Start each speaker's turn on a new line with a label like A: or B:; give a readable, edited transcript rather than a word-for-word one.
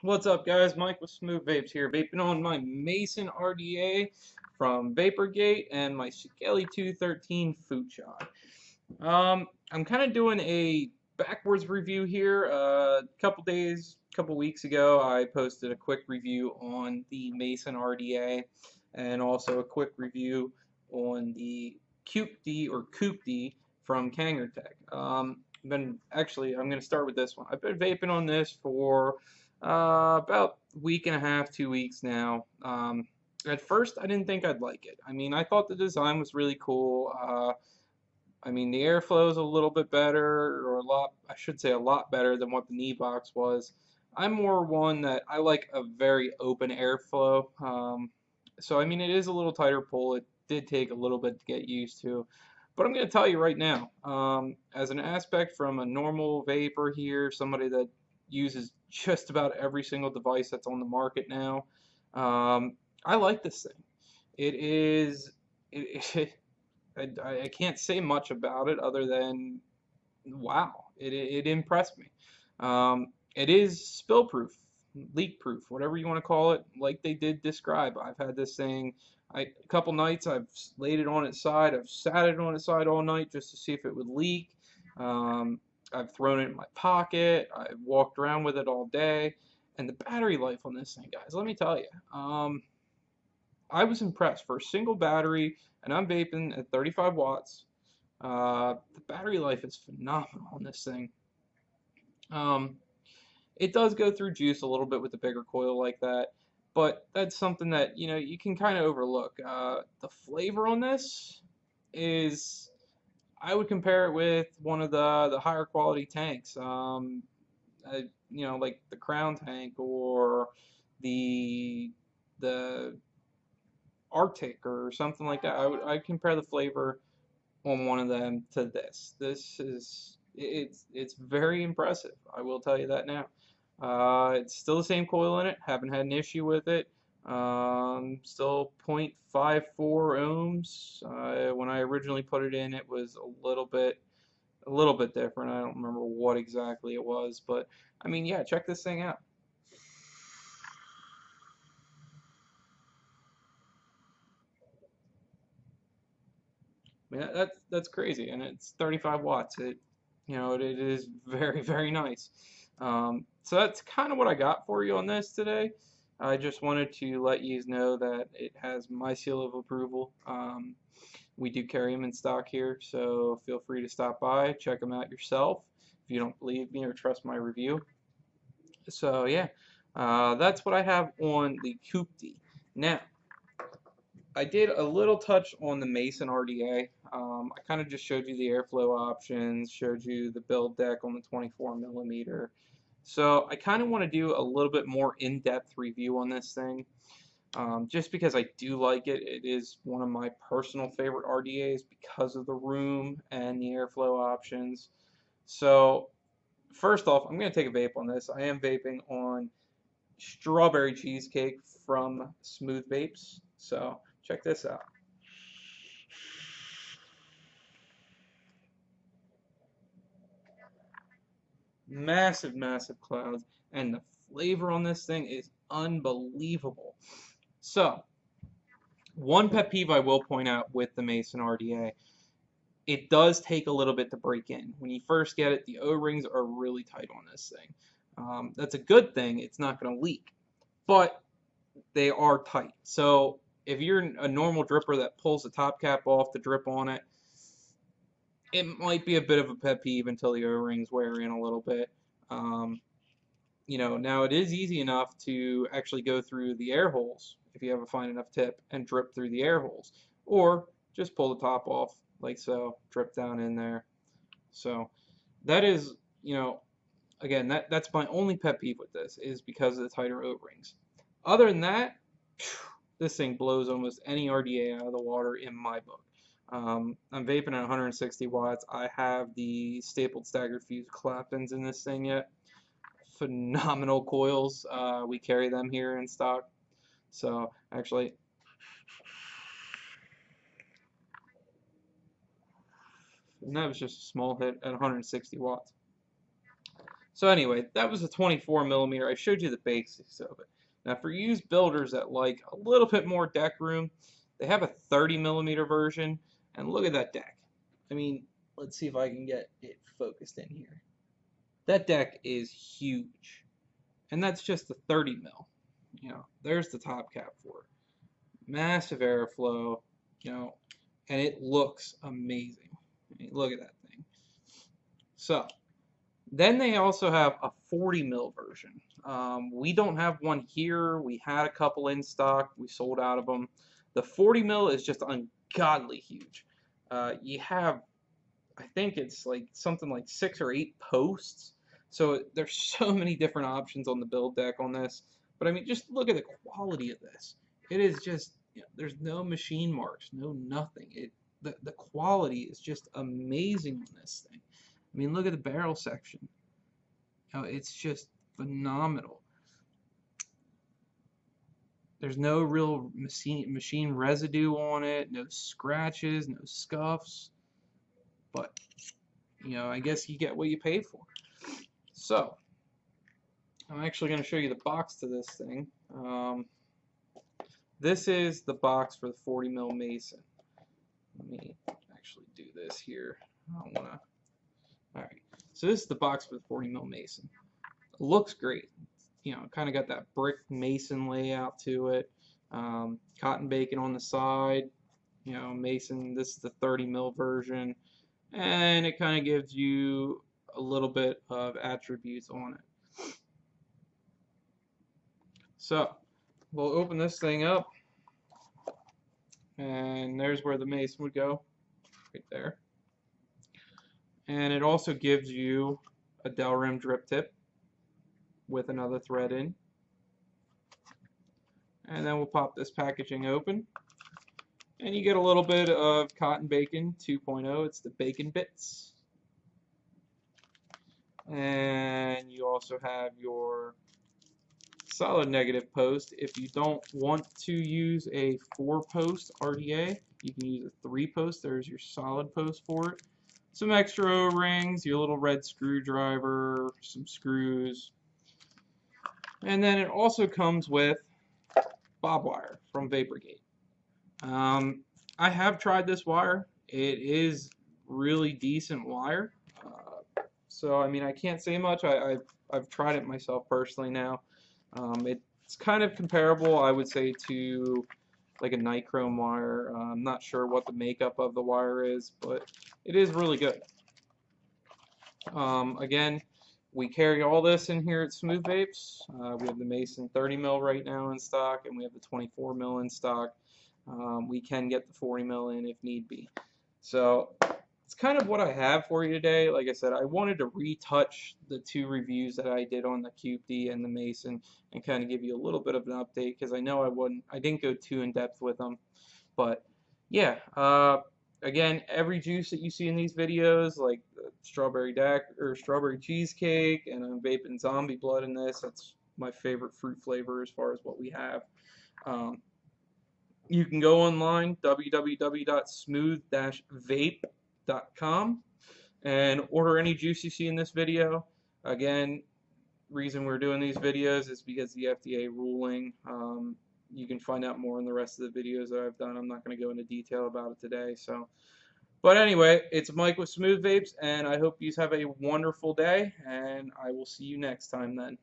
A: What's up, guys? Mike with Smooth Vapes here, vaping on my Mason RDA from Vaporgate and my Skelly 213 Food Shot. I'm kind of doing a backwards review here. Couple weeks ago, I posted a quick review on the Mason RDA and also a quick review on the Cupti or Cupti from Kangertech. I'm going to start with this one. I've been vaping on this for about a week and a half, 2 weeks now. At first, I didn't think I'd like it. I mean, I thought the design was really cool. I mean, the airflow is a little bit better, or I should say a lot better than what the knee box was. I'm more one that I like a very open airflow. So, I mean, it is a little tighter pull. It did take a little bit to get used to. But I'm going to tell you right now, as an aspect from a normal vapor here, somebody that uses just about every single device that's on the market now, I like this thing. It is, it, I can't say much about it other than wow, it impressed me. It is spill proof, leak proof, whatever you want to call it, like they did describe. I've had this thing a couple nights, I've laid it on its side, I've sat it on its side all night just to see if it would leak. Um, I've thrown it in my pocket, I've walked around with it all day, and the battery life on this thing, guys, let me tell you. I was impressed for a single battery, and I'm vaping at 35 watts. The battery life is phenomenal on this thing. Um, it does go through juice a little bit with a bigger coil like that, but that's something that you can kind of overlook. The flavor on this is, I would compare it with one of the higher quality tanks. Like the Crown tank or the the Arctic or something like that. I'd compare the flavor on one of them to this. It's very impressive. I will tell you that now. It's still the same coil in it. Haven't had an issue with it. Still 0.54 ohms. When I originally put it in, it was a little bit different. I don't remember what exactly it was, but I mean, yeah, check this thing out. I mean, that's crazy, and it's 35 watts. It is very, very nice. So that's kind of what I got for you on this today. I just wanted to let you know that it has my seal of approval. We do carry them in stock here, so feel free to stop by, check them out yourself if you don't believe me or trust my review. So yeah, that's what I have on the Cupti. Now, I did a little touch on the Mason RDA. I kind of just showed you the airflow options, showed you the build deck on the 24 millimeter. So I kind of want to do a little bit more in-depth review on this thing, just because I do like it. It is one of my personal favorite RDAs because of the room and the airflow options. So first off, I'm going to take a vape on this. I am vaping on strawberry cheesecake from Smooth Vapes. So check this out. Massive, massive clouds, and the flavor on this thing is unbelievable. So, one pet peeve I will point out with the Mason RDA, it does take a little bit to break in. When you first get it, the O-rings are really tight on this thing. That's a good thing, it's not going to leak, but they are tight. So, if you're a normal dripper that pulls the top cap off to drip on it, it might be a bit of a pet peeve until the O-rings wear in a little bit. Um, now it is easy enough to actually go through the air holes if you have a fine enough tip and drip through the air holes, or just pull the top off like so, drip down in there. So that is, again, that's my only pet peeve with this is because of the tighter O-rings. Other than that, this thing blows almost any RDA out of the water in my book. I'm vaping at 160 watts. I have the stapled staggered fuse claptons in this thing yet. Phenomenal coils. We carry them here in stock. So actually, and that was just a small hit at 160 watts. So anyway, that was a 24 millimeter. I showed you the basics of it. Now for you builders that like a little bit more deck room, they have a 30 millimeter version, and look at that deck. I mean, let's see if I can get it focused in here. That deck is huge, and that's just the 30 mil. You know, there's the top cap for it. Massive airflow, you know, and it looks amazing. I mean, look at that thing. So then they also have a 40 mil version. We don't have one here. We had a couple in stock. We sold out of them. The 40 mil is just ungodly huge. You have, I think it's like something like 6 or 8 posts. So there's so many different options on the build deck on this. But I mean, just look at the quality of this. It is just, you know, there's no machine marks, no nothing. The quality is just amazing on this thing. I mean, look at the barrel section. You know, it's just phenomenal. There's no real machine residue on it, no scratches, no scuffs. But, you know, I guess you get what you pay for. So, I'm actually going to show you the box to this thing. This is the box for the 40 mil Mason. Let me actually do this here. I don't want to. Alright, so this is the box for the 40 mil Mason. It looks great. You know, kind of got that brick Mason layout to it. Cotton bacon on the side. You know, Mason, this is the 30 mil version. And it kind of gives you a little bit of attributes on it. So, we'll open this thing up. And there's where the Mason would go. Right there. And it also gives you a dowel rim drip tip with another thread in. And then we'll pop this packaging open. And you get a little bit of cotton bacon 2.0. It's the bacon bits. And you also have your solid negative post. If you don't want to use a 4-post RDA, you can use a 3-post. There's your solid post for it. Some extra O-rings, your little red screwdriver, some screws. And then it also comes with bob wire from Vaporgate. I have tried this wire. It is really decent wire. So I mean, I can't say much. I've tried it myself personally now. It's kind of comparable, I would say, to like a nichrome wire. I'm not sure what the makeup of the wire is, but it is really good. Again, we carry all this in here at Smooth Vapes. We have the Mason 30 mil right now in stock, and we have the 24 mil in stock. We can get the 40 mil in if need be. So it's kind of what I have for you today. Like I said, I wanted to retouch the 2 reviews that I did on the Cupti and the Mason and kind of give you a little bit of an update, because I know I didn't go too in depth with them. But yeah, again, every juice that you see in these videos, like strawberry strawberry cheesecake, and I'm vaping zombie blood in this. That's my favorite fruit flavor as far as what we have. You can go online, www.smooth-vape.com, and order any juice you see in this video. Again, reason we're doing these videos is because the FDA ruling. You can find out more in the rest of the videos that I've done. I'm not going to go into detail about it today. But anyway, it's Mike with Smooth Vapes, and I hope you have a wonderful day, and I will see you next time then.